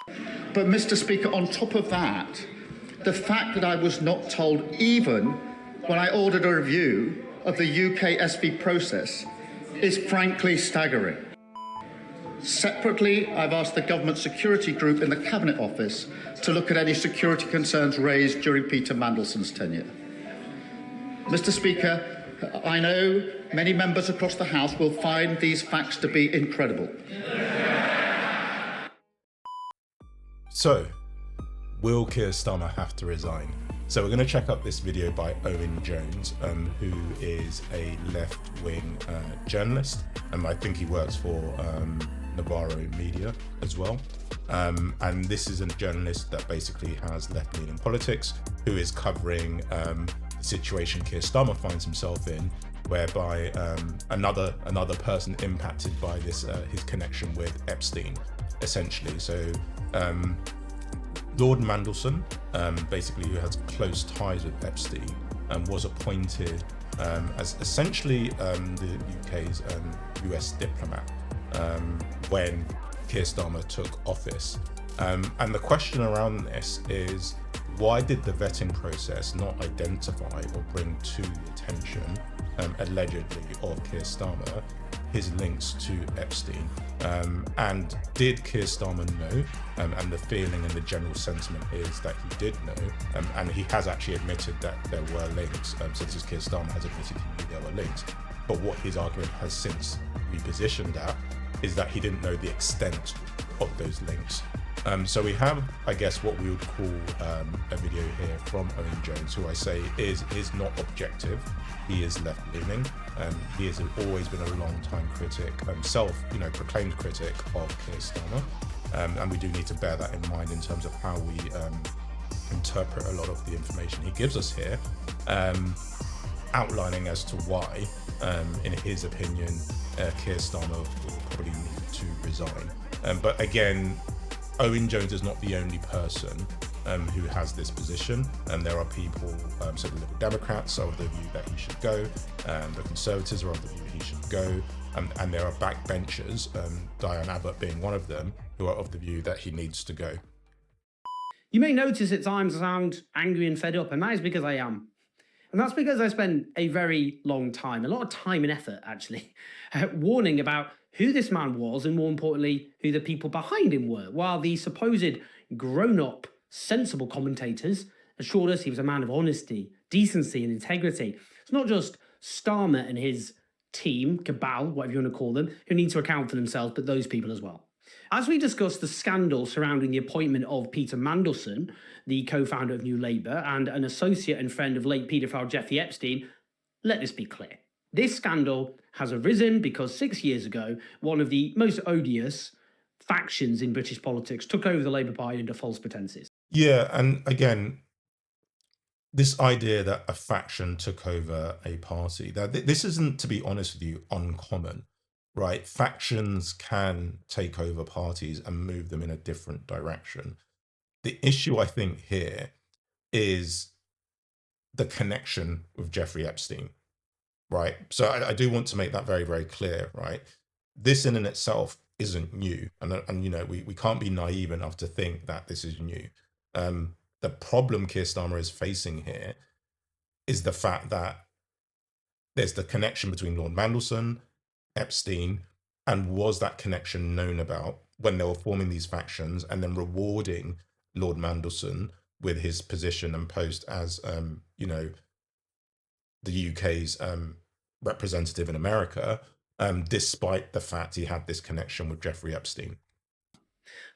But, Mr. Speaker, on top of that, the fact that I was not told even when I ordered a review of the UK SB process is frankly staggering. Separately, I've asked the Government Security Group in the Cabinet Office to look at any security concerns raised during Peter Mandelson's tenure. Mr. Speaker, I know many members across the House will find these facts to be incredible. So, will Kier Starmer have to resign? So we're going to check out this video by Owen Jones, who is a left-wing journalist. I think he works for Navarro Media as well. And this is a journalist that basically has left-leaning politics, who is covering the situation Kier Starmer finds himself in, whereby another person impacted by this his connection with Epstein, essentially. So Lord Mandelson, basically who has close ties with Epstein, was appointed as essentially the UK's US diplomat when Kier Starmer took office. And the question around this is, why did the vetting process not identify or bring to the attention, allegedly, of Kier Starmer his links to Epstein? And did Kier Starmer know? And the feeling and the general sentiment is that he did know, and he has actually admitted that there were links, such as Kier Starmer has admitted he knew there were links. But what his argument has since repositioned at is that he didn't know the extent of those links. So we have, I guess, what we would call a video here from Owen Jones, who I say is not objective. He is left-leaning. He has always been a long-time critic, proclaimed critic of Kier Starmer. And we do need to bear that in mind in terms of how we interpret a lot of the information he gives us here, outlining as to why, in his opinion, Kier Starmer will probably need to resign. But again, Owen Jones is not the only person who has this position, and there are people, so the Liberal Democrats are of the view that he should go, the Conservatives are of the view he should go, and there are backbenchers, Diane Abbott being one of them, who are of the view that he needs to go. You may notice at times I sound angry and fed up, and that is because I am. And that's because I spent a very long time, a lot of time and effort actually, warning about who this man was, and more importantly, who the people behind him were, while the supposed grown-up, sensible commentators assured us he was a man of honesty, decency and integrity. It's not just Starmer and his team, cabal, whatever you want to call them, who need to account for themselves, but those people as well. As we discuss the scandal surrounding the appointment of Peter Mandelson, the co-founder of New Labour and an associate and friend of late paedophile Jeffrey Epstein, let this be clear. This scandal has arisen because 6 years ago, one of the most odious factions in British politics took over the Labour Party under false pretences. Yeah, and again, this idea that a faction took over a party, that this isn't, to be honest with you, uncommon, right? Factions can take over parties and move them in a different direction. The issue, I think, here is the connection with Jeffrey Epstein, right? So I do want to make that very, very clear, right? This in and itself isn't new. And you know, we can't be naive enough to think that this is new. The problem Kier Starmer is facing here is the fact that there's the connection between Lord Mandelson, Epstein, and was that connection known about when they were forming these factions and then rewarding Lord Mandelson with his position and post as, you know, the UK's representative in America, despite the fact he had this connection with Jeffrey Epstein.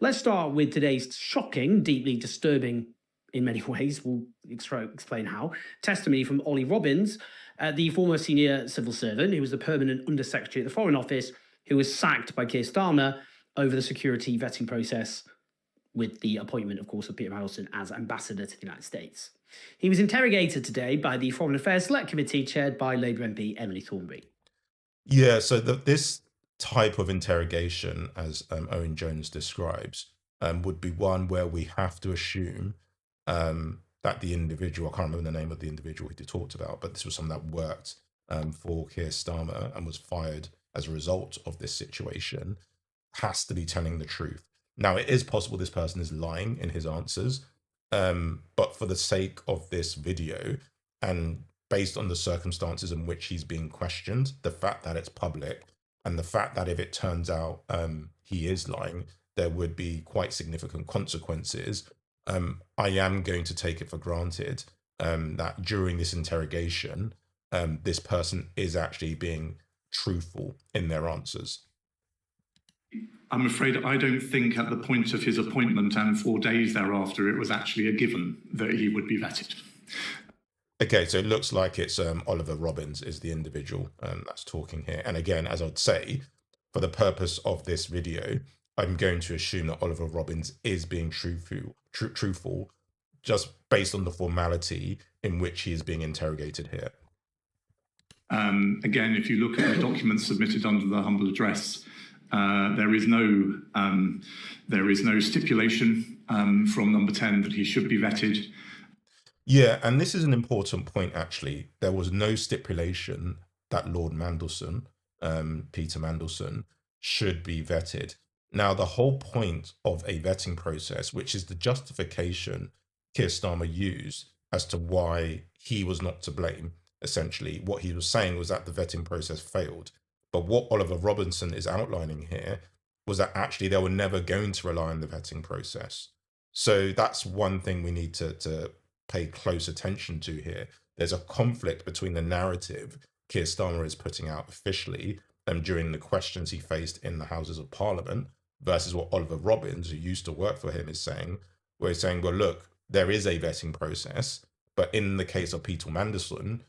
Let's start with today's shocking, deeply disturbing, in many ways, we'll explain how, testimony from Oliver Robbins, the former senior civil servant who was the permanent undersecretary at the Foreign Office, who was sacked by Kier Starmer over the security vetting process with the appointment, of course, of Peter Mandelson as ambassador to the United States. He was interrogated today by the Foreign Affairs Select Committee chaired by Labour MP Emily Thornberry. Yeah, so this type of interrogation, as Owen Jones describes, would be one where we have to assume that the individual, I can't remember the name of the individual he talked about, but this was someone that worked for Kier Starmer and was fired as a result of this situation, has to be telling the truth. Now, it is possible this person is lying in his answers, but for the sake of this video and based on the circumstances in which he's being questioned, the fact that it's public and the fact that if it turns out he is lying, there would be quite significant consequences. I am going to take it for granted that during this interrogation, this person is actually being truthful in their answers. I'm afraid I don't think at the point of his appointment and 4 days thereafter, it was actually a given that he would be vetted. Okay, so it looks like it's Oliver Robbins is the individual that's talking here. And again, as I'd say, for the purpose of this video, I'm going to assume that Oliver Robbins is being truthful, just based on the formality in which he is being interrogated here. Again, if you look at the documents submitted under the humble address, there is no stipulation from number 10 that he should be vetted. Yeah, and this is an important point, actually. There was no stipulation that Lord Mandelson, Peter Mandelson, should be vetted. Now, the whole point of a vetting process, which is the justification Kier Starmer used as to why he was not to blame, essentially, what he was saying was that the vetting process failed. But what Oliver Robinson is outlining here was that actually they were never going to rely on the vetting process. So that's one thing we need to pay close attention to here. There's a conflict between the narrative Kier Starmer is putting out officially during the questions he faced in the Houses of Parliament versus what Oliver Robbins, who used to work for him, is saying, where he's saying, well, look, there is a vetting process, but in the case of Peter Mandelson,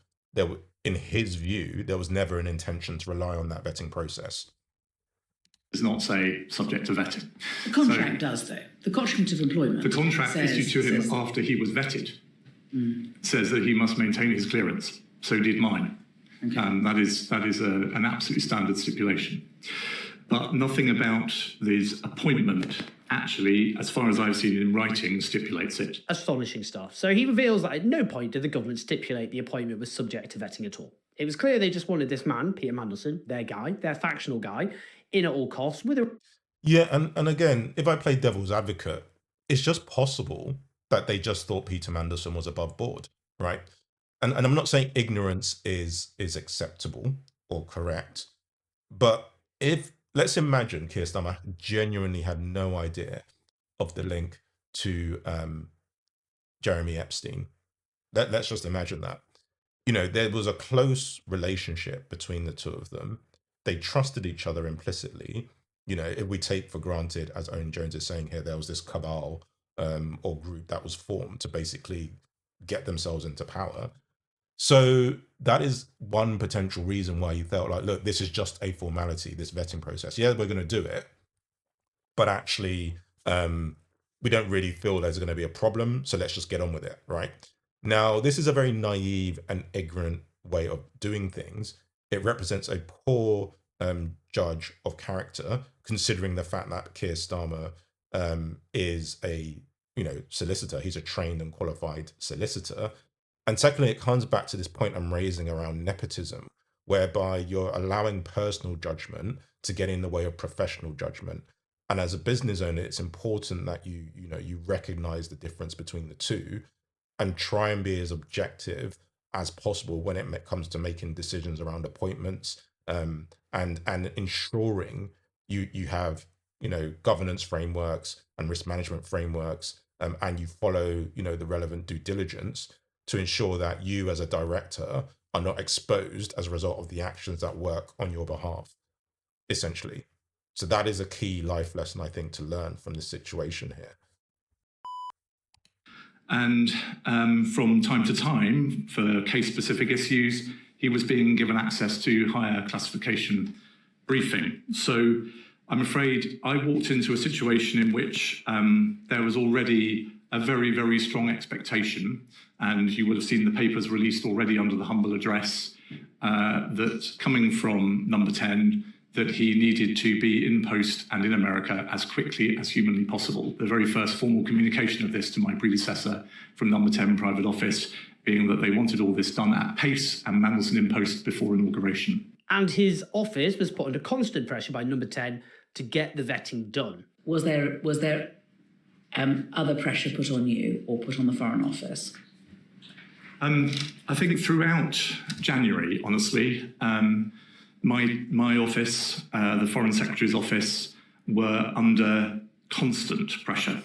in his view, there was never an intention to rely on that vetting process. Does not say subject to vetting. The contract does, though. The contract of employment. The contract issued to him after he was vetted says that he must maintain his clearance. So did mine. Okay. That is an absolutely standard stipulation. But nothing about his appointment actually, as far as I've seen in writing, stipulates it. Astonishing stuff. So he reveals that at no point did the government stipulate the appointment was subject to vetting at all. It was clear they just wanted this man, Peter Mandelson, their guy, their factional guy, in at all costs with a... Yeah, and again, if I play devil's advocate, it's just possible that they just thought Peter Mandelson was above board, right? And I'm not saying ignorance is acceptable or correct, but if, let's imagine Kier Starmer genuinely had no idea of the link to Jeremy Epstein. Let's just imagine that. You know, there was a close relationship between the two of them. They trusted each other implicitly. You know, if we take for granted, as Owen Jones is saying here, there was this cabal or group that was formed to basically get themselves into power. So that is one potential reason why you felt like, look, this is just a formality, this vetting process. Yeah, we're going to do it, but actually we don't really feel there's going to be a problem, so let's just get on with it, right? Now, this is a very naive and ignorant way of doing things. It represents a poor judge of character, considering the fact that Kier Starmer is a solicitor. He's a trained and qualified solicitor. And secondly, it comes back to this point I'm raising around nepotism, whereby you're allowing personal judgment to get in the way of professional judgment. And as a business owner, it's important that you recognize the difference between the two and try and be as objective as possible when it comes to making decisions around appointments and ensuring you have governance frameworks and risk management frameworks and you follow the relevant due diligence to ensure that you as a director are not exposed as a result of the actions that work on your behalf, essentially. So that is a key life lesson, I think, to learn from this situation here. And from time to time, for case-specific issues, he was being given access to higher classification briefing. So I'm afraid I walked into a situation in which there was already a very, very strong expectation, and you will have seen the papers released already under the humble address, that coming from number 10, that he needed to be in post and in America as quickly as humanly possible. The very first formal communication of this to my predecessor from number 10 private office being that they wanted all this done at pace and Mandelson in post before inauguration. And his office was put under constant pressure by number 10 to get the vetting done. Was there other pressure put on you or put on the Foreign Office? I think throughout January, honestly, my office, the Foreign Secretary's office, were under constant pressure.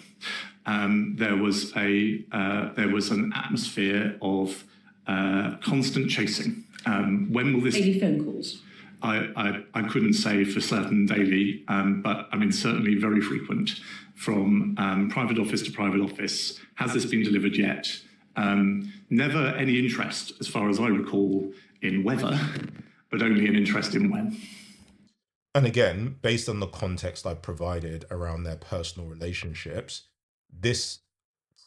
There was an atmosphere of constant chasing. When will this? Daily phone calls. I couldn't say for certain daily, but I mean certainly very frequent from private office to private office. Has this been delivered yet? Never any interest, as far as I recall, in whether, but only an interest in when. And again, based on the context I provided around their personal relationships, this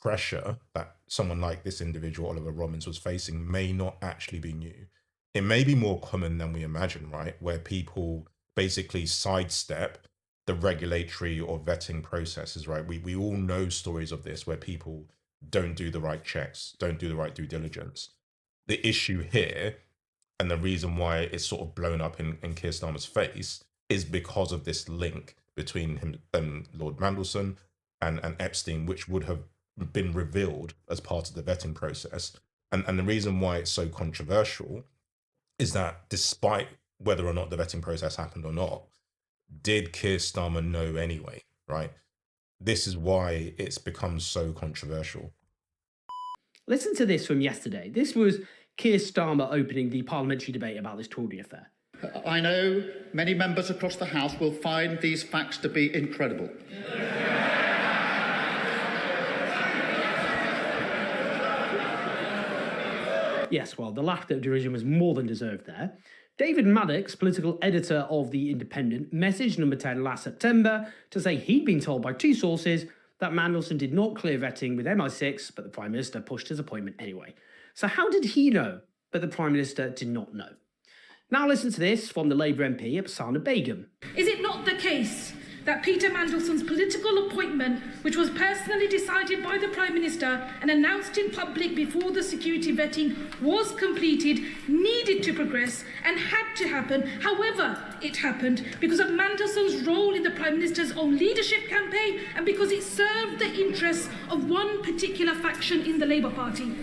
pressure that someone like this individual, Oliver Robbins, was facing may not actually be new. It may be more common than we imagine, right? Where people basically sidestep the regulatory or vetting processes, right? We all know stories of this where people don't do the right checks, don't do the right due diligence. The issue here, and the reason why it's sort of blown up in Kier Starmer's face, is because of this link between him and Lord Mandelson and Epstein, which would have been revealed as part of the vetting process. And the reason why it's so controversial is that despite whether or not the vetting process happened or not, did Kier Starmer know anyway, right? This is why it's become so controversial. Listen to this from yesterday. This was Kier Starmer opening the parliamentary debate about this Tory affair. I know many members across the House will find these facts to be incredible. Yes, well, the laughter of derision was more than deserved there. David Maddox, political editor of The Independent, messaged Number 10 last September to say he'd been told by two sources that Mandelson did not clear vetting with MI6, but the Prime Minister pushed his appointment anyway. So how did he know, but the Prime Minister did not know? Now listen to this from the Labour MP, Epstein Begum. Is it not the case that Peter Mandelson's political appointment, which was personally decided by the Prime Minister and announced in public before the security vetting was completed, needed to progress and had to happen? However, it happened because of Mandelson's role in the Prime Minister's own leadership campaign and because it served the interests of one particular faction in the Labour Party.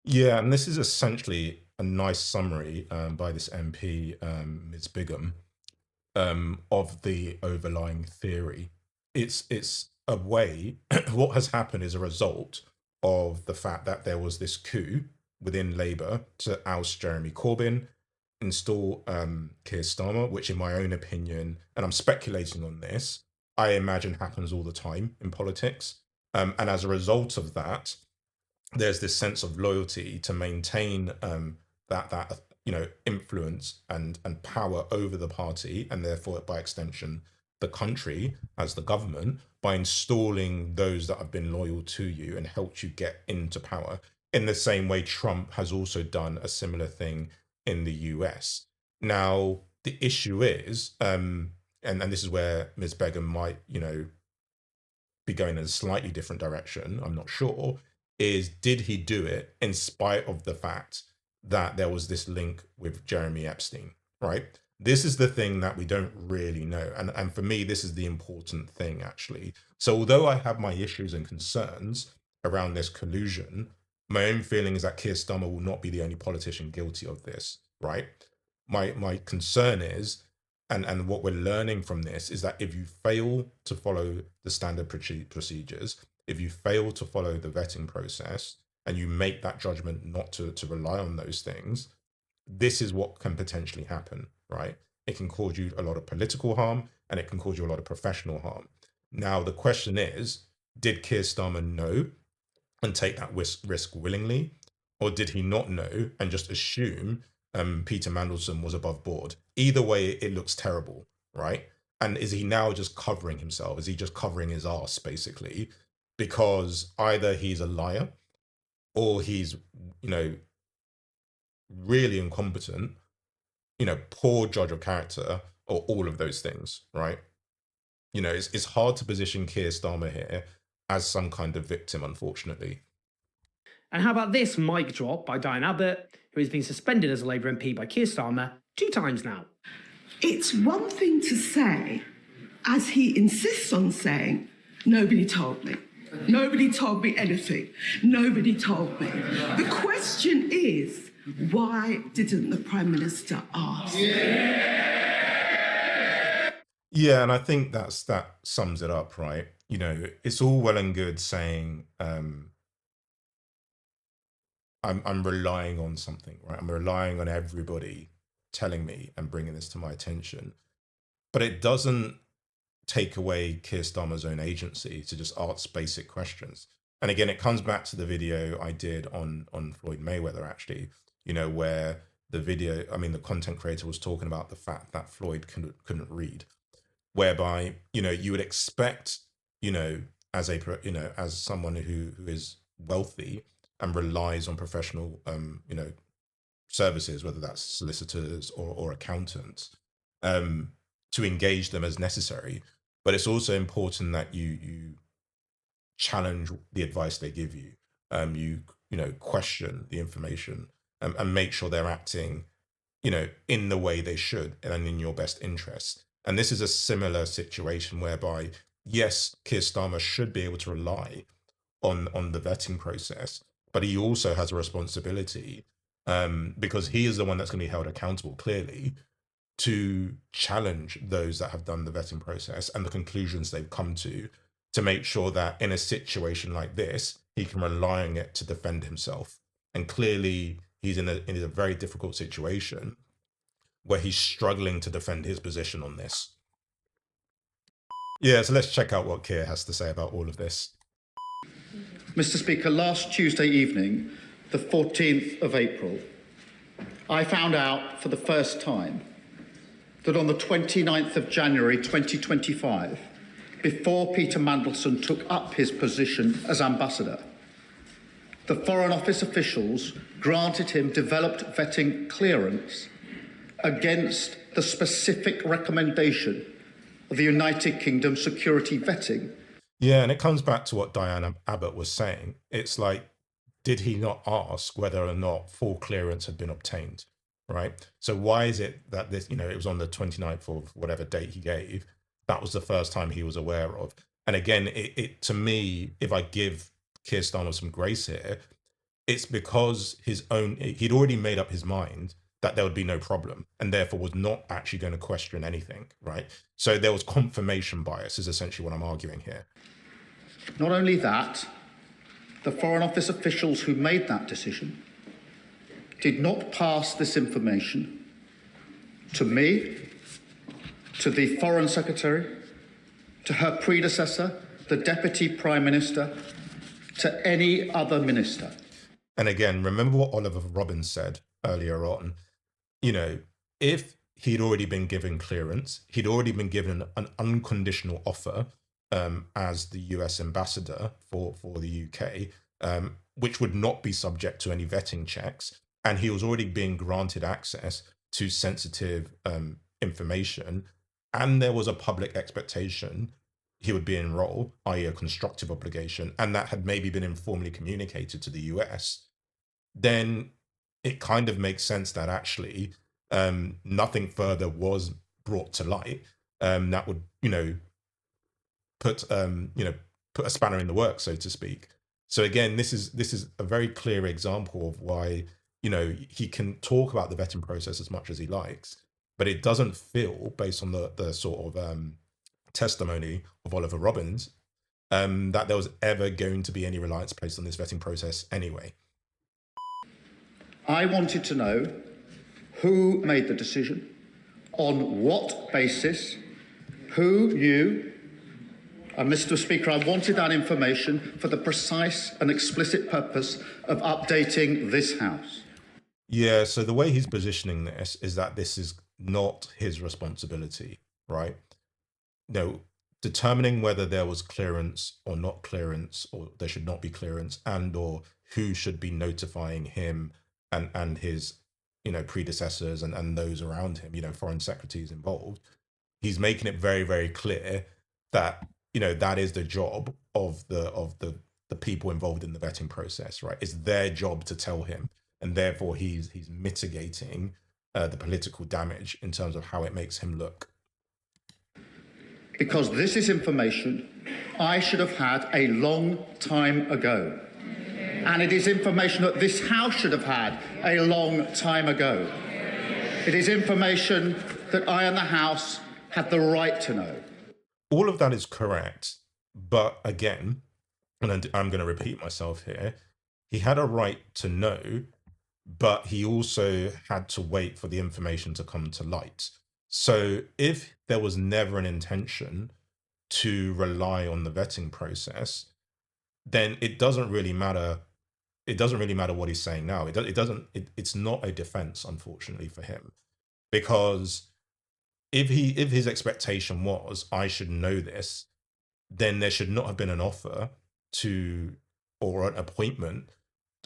Yeah, and this is essentially a nice summary by this MP, Ms. Begum, of the overlying theory. It's a way, what has happened is a result of the fact that there was this coup within Labour to oust Jeremy Corbyn, install Kier Starmer, which in my own opinion, and I'm speculating on this, I imagine happens all the time in politics. And as a result of that, there's this sense of loyalty to maintain that influence and power over the party, and therefore by extension the country as the government, by installing those that have been loyal to you and helped you get into power, in the same way Trump has also done a similar thing in the US. Now the issue is, and this is where Ms. Begum might be going in a slightly different direction, I'm not sure, is did he do it in spite of the fact that there was this link with Jeremy Epstein, right? This is the thing that we don't really know. And for me, this is the important thing, actually. So although I have my issues and concerns around this collusion, my own feeling is that Kier Starmer will not be the only politician guilty of this, right? My concern is, and what we're learning from this, is that if you fail to follow the standard procedures, if you fail to follow the vetting process, and you make that judgment not to rely on those things, this is what can potentially happen, right? It can cause you a lot of political harm and it can cause you a lot of professional harm. Now, the question is, did Kier Starmer know and take that risk willingly? Or did he not know and just assume Peter Mandelson was above board? Either way, it looks terrible, right? And is he now just covering himself? Is he just covering his ass, basically? Because either he's a liar, or he's, really incompetent, poor judge of character, or all of those things, right? It's hard to position Kier Starmer here as some kind of victim, unfortunately. And how about this mic drop by Diane Abbott, who has been suspended as a Labour MP by Kier Starmer 2 times now? It's one thing to say as he insists on saying, nobody told me. Nobody told me anything. Nobody told me. The question is, why didn't the Prime Minister ask? Yeah, and I think that sums it up, right? You know, it's all well and good saying I'm relying on something, right? I'm relying on everybody telling me and bringing this to my attention, but it doesn't take away Kier Starmer's own agency to just ask basic questions. And again, it comes back to the video I did on Floyd Mayweather, actually, you know, where the content creator was talking about the fact that Floyd couldn't read, whereby, you know, you would expect, you know, as someone who is wealthy and relies on professional, you know, services, whether that's solicitors or accountants, to engage them as necessary. But it's also important that you challenge the advice they give you. You know, question the information and make sure they're acting, you know, in the way they should and in your best interests. And this is a similar situation whereby, yes, Kier Starmer should be able to rely on the vetting process, but he also has a responsibility, because he is the one that's going to be held accountable, clearly, to challenge those that have done the vetting process and the conclusions they've come to make sure that in a situation like this, he can rely on it to defend himself. And clearly, he's in a very difficult situation where he's struggling to defend his position on this. Yeah, so let's check out what Kier has to say about all of this. Mr. Speaker, last Tuesday evening, the 14th of April, I found out for the first time that on the 29th of January 2025, before Peter Mandelson took up his position as ambassador, the Foreign Office officials granted him developed vetting clearance against the specific recommendation of the United Kingdom security vetting. Yeah, and it comes back to what Diana Abbott was saying. It's like, did he not ask whether or not full clearance had been obtained, right? So why is it that this, you know, it was on the 29th of whatever date he gave, that was the first time he was aware of? And again, it to me, if I give Kier Starmer some grace here, it's because he'd already made up his mind that there would be no problem, and therefore was not actually going to question anything, right? So there was confirmation bias is essentially what I'm arguing here. Not only that, the Foreign Office officials who made that decision did not pass this information to me, to the Foreign Secretary, to her predecessor, the Deputy Prime Minister, to any other minister. And again, remember what Oliver Robbins said earlier on. You know, if he'd already been given clearance, he'd already been given an unconditional offer as the US ambassador for the UK, which would not be subject to any vetting checks, and he was already being granted access to sensitive information, and there was a public expectation he would be enrolled, i.e. a constructive obligation, and that had maybe been informally communicated to the US, then it kind of makes sense that actually nothing further was brought to light that would, you know, put a spanner in the works, so to speak. So again, this is a very clear example of why, you know, he can talk about the vetting process as much as he likes, but it doesn't feel, based on the sort of testimony of Oliver Robbins, that there was ever going to be any reliance placed on this vetting process anyway. I wanted to know who made the decision, on what basis, who knew, and Mr. Speaker, I wanted that information for the precise and explicit purpose of updating this House. Yeah, so the way he's positioning this is that this is not his responsibility, right? No, determining whether there was clearance or not clearance, or there should not be clearance, and or who should be notifying him and his, you know, predecessors and those around him, you know, foreign secretaries involved. He's making it very, very clear that, you know, that is the job of the people involved in the vetting process, right? It's their job to tell him, and therefore he's mitigating the political damage in terms of how it makes him look. because this is information I should have had a long time ago. And it is information that this House should have had a long time ago. It is information that I and the House had the right to know. All of that is correct. But again, and I'm going to repeat myself here, he had a right to know, but he also had to wait for the information to come to light. So if there was never an intention to rely on the vetting process, then it doesn't really matter. It doesn't really matter what he's saying now. It's not a defense, unfortunately, for him, because if his expectation was, I should know this, then there should not have been an offer to, or an appointment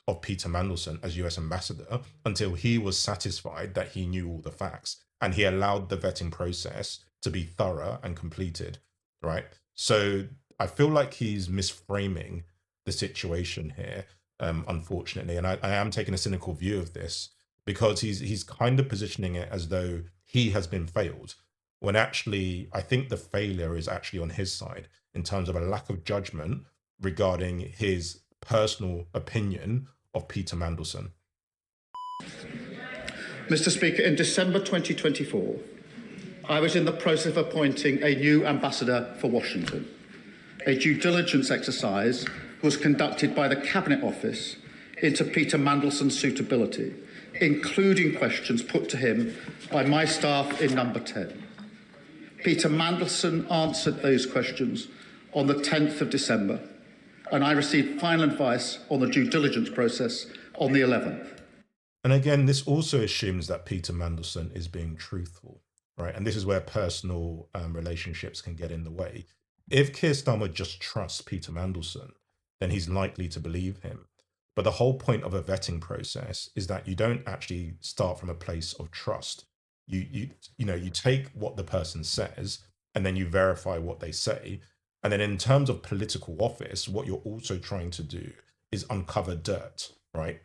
of Peter Mandelson as US ambassador until he was satisfied that he knew all the facts and he allowed the vetting process to be thorough and completed, right? So I feel like he's misframing the situation here, unfortunately, and I am taking a cynical view of this because he's kind of positioning it as though he has been failed, when actually I think the failure is actually on his side in terms of a lack of judgment regarding his personal opinion of Peter Mandelson. Mr. Speaker, in December 2024, I was in the process of appointing a new ambassador for Washington. A due diligence exercise was conducted by the Cabinet Office into Peter Mandelson's suitability, including questions put to him by my staff in number 10. Peter Mandelson answered those questions on the 10th of December, and I received final advice on the due diligence process on the 11th. And again, this also assumes that Peter Mandelson is being truthful, right? And this is where personal relationships can get in the way. If Kier Starmer just trusts Peter Mandelson, then he's likely to believe him. But the whole point of a vetting process is that you don't actually start from a place of trust. You take what the person says and then you verify what they say. And then in terms of political office, what you're also trying to do is uncover dirt, right?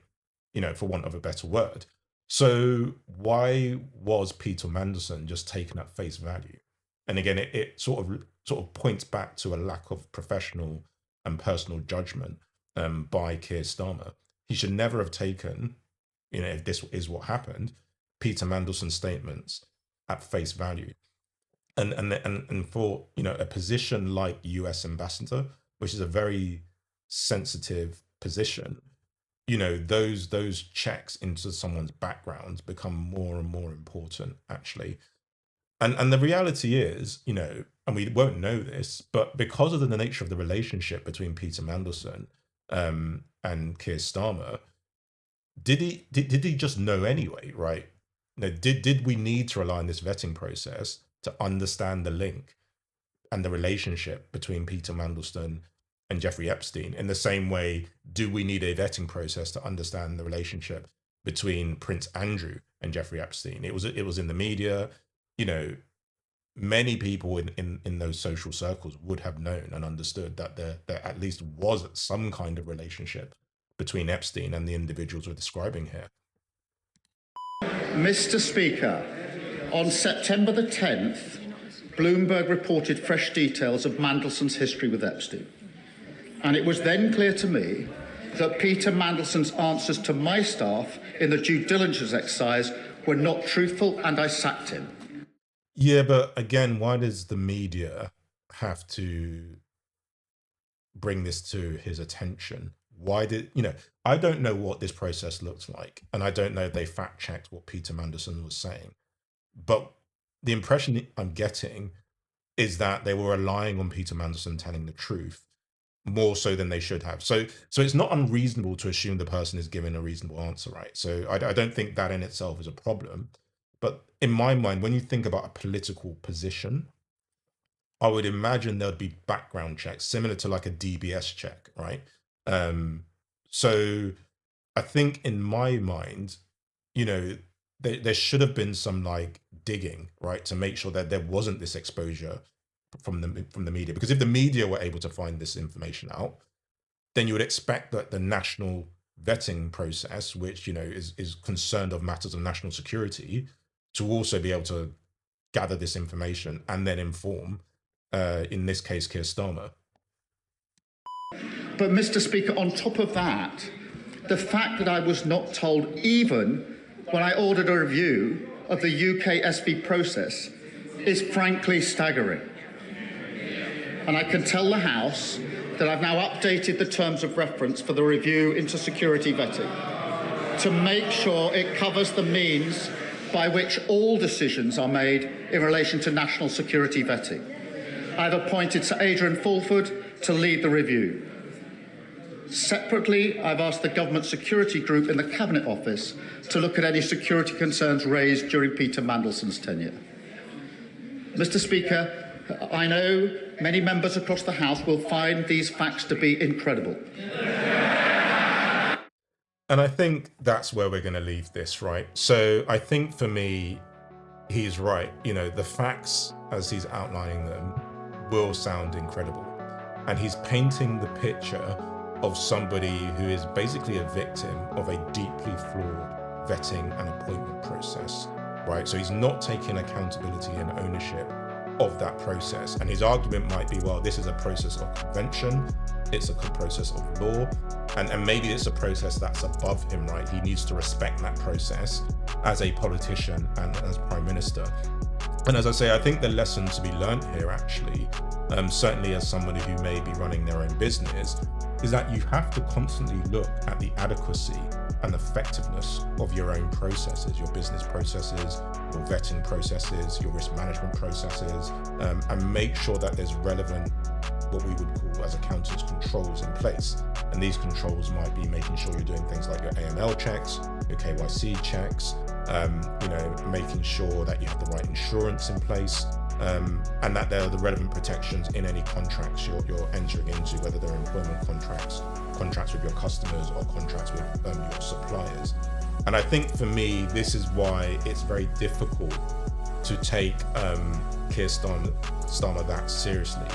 For want of a better word. So why was Peter Mandelson just taken at face value? And again, it sort of points back to a lack of professional and personal judgment by Kier Starmer. He should never have taken, if this is what happened, Peter Mandelson's statements at face value. And for a position like US ambassador, which is a very sensitive position, those checks into someone's background become more and more important, actually. And the reality is, and we won't know this, but because of the nature of the relationship between Peter Mandelson and Kier Starmer, did he just know anyway, right? Did we need to rely on this vetting process to understand the link and the relationship between Peter Mandelson and Jeffrey Epstein? In the same way, do we need a vetting process to understand the relationship between Prince Andrew and Jeffrey Epstein? It was in the media. Many people in those social circles would have known and understood that there at least was some kind of relationship between Epstein and the individuals we're describing here. Mr. Speaker, on September the 10th, Bloomberg reported fresh details of Mandelson's history with Epstein. And it was then clear to me that Peter Mandelson's answers to my staff in the due diligence exercise were not truthful, and I sacked him. Yeah, but again, why does the media have to bring this to his attention? Why did, I don't know what this process looks like, and I don't know if they fact-checked what Peter Mandelson was saying. But the impression I'm getting is that they were relying on Peter Mandelson telling the truth more so than they should have. So it's not unreasonable to assume the person is giving a reasonable answer, right? So I don't think that in itself is a problem. But in my mind, when you think about a political position, I would imagine there'd be background checks similar to like a DBS check, right? So I think in my mind, there should have been some like digging, right, to make sure that there wasn't this exposure from the media. Because if the media were able to find this information out, then you would expect that the national vetting process, which is concerned of matters of national security, to also be able to gather this information and then inform in this case, Kier Starmer. But Mr. Speaker, on top of that, the fact that I was not told even when I ordered a review of the UK SV process is frankly staggering. And I can tell the House that I've now updated the terms of reference for the review into security vetting to make sure it covers the means by which all decisions are made in relation to national security vetting. I've appointed Sir Adrian Fulford to lead the review. Separately, I've asked the Government Security Group in the Cabinet Office to look at any security concerns raised during Peter Mandelson's tenure. Mr. Speaker, I know many members across the House will find these facts to be incredible. And I think that's where we're going to leave this, right? So I think for me, he's right. You know, the facts as he's outlining them will sound incredible. And he's painting the picture of somebody who is basically a victim of a deeply flawed vetting and appointment process, right? So he's not taking accountability and ownership of that process. And his argument might be, well, this is a process of convention, it's a process of law, and maybe it's a process that's above him, right? He needs to respect that process as a politician and as Prime Minister. And as I say, I think the lesson to be learned here actually, certainly as somebody who may be running their own business, is that you have to constantly look at the adequacy and effectiveness of your own processes, your business processes, your vetting processes, your risk management processes, and make sure that there's relevant, what we would call as accountants, controls in place. And these controls might be making sure you're doing things like your AML checks, your KYC checks, making sure that you have the right insurance in place, and that there are the relevant protections in any contracts you're entering into, whether they're employment contracts with your customers or contracts with your suppliers. And I think for me, this is why it's very difficult to take Kier Starmer that seriously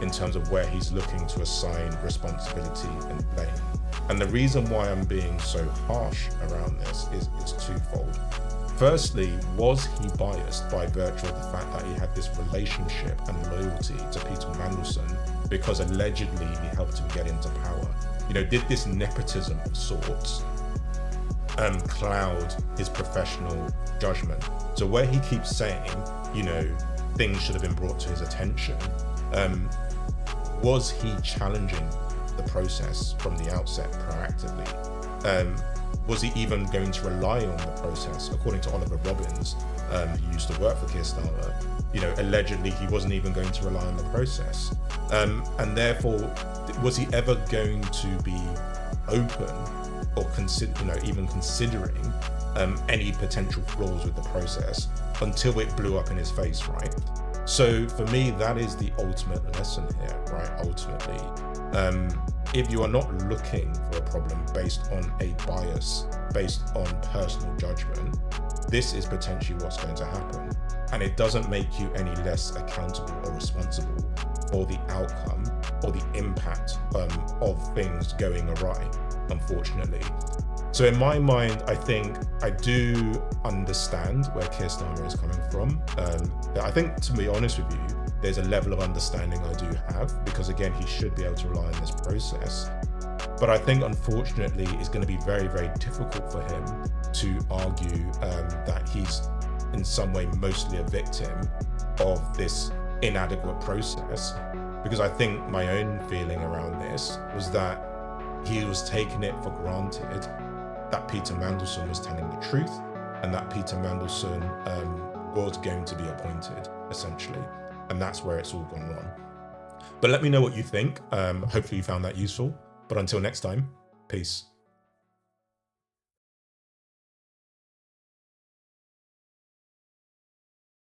in terms of where he's looking to assign responsibility and blame. And the reason why I'm being so harsh around this is it's twofold. Firstly, was he biased by virtue of the fact that he had this relationship and loyalty to Peter Mandelson because allegedly he helped him get into power? You know, did this nepotism of sorts cloud his professional judgment? So where he keeps saying, you know, things should have been brought to his attention, was he challenging the process from the outset proactively? Was he even going to rely on the process? According to Oliver Robbins, who used to work for Kier Starmer, you know, allegedly he wasn't even going to rely on the process. And therefore, was he ever going to be open or even considering any potential flaws with the process until it blew up in his face, right? So for me, that is the ultimate lesson here, right? Ultimately, if you are not looking for a problem based on a bias, based on personal judgment, this is potentially what's going to happen. And it doesn't make you any less accountable or responsible for the outcome or the impact of things going awry, unfortunately. So in my mind, I think I do understand where Kier Starmer is coming from. I think, to be honest with you, there's a level of understanding I do have, because again, he should be able to rely on this process. But I think, unfortunately, it's going to be very, very difficult for him to argue that he's in some way mostly a victim of this inadequate process. Because I think my own feeling around this was that he was taking it for granted that Peter Mandelson was telling the truth and that Peter Mandelson was going to be appointed, essentially. And that's where it's all gone wrong. But let me know what you think. Hopefully you found that useful. But until next time, peace.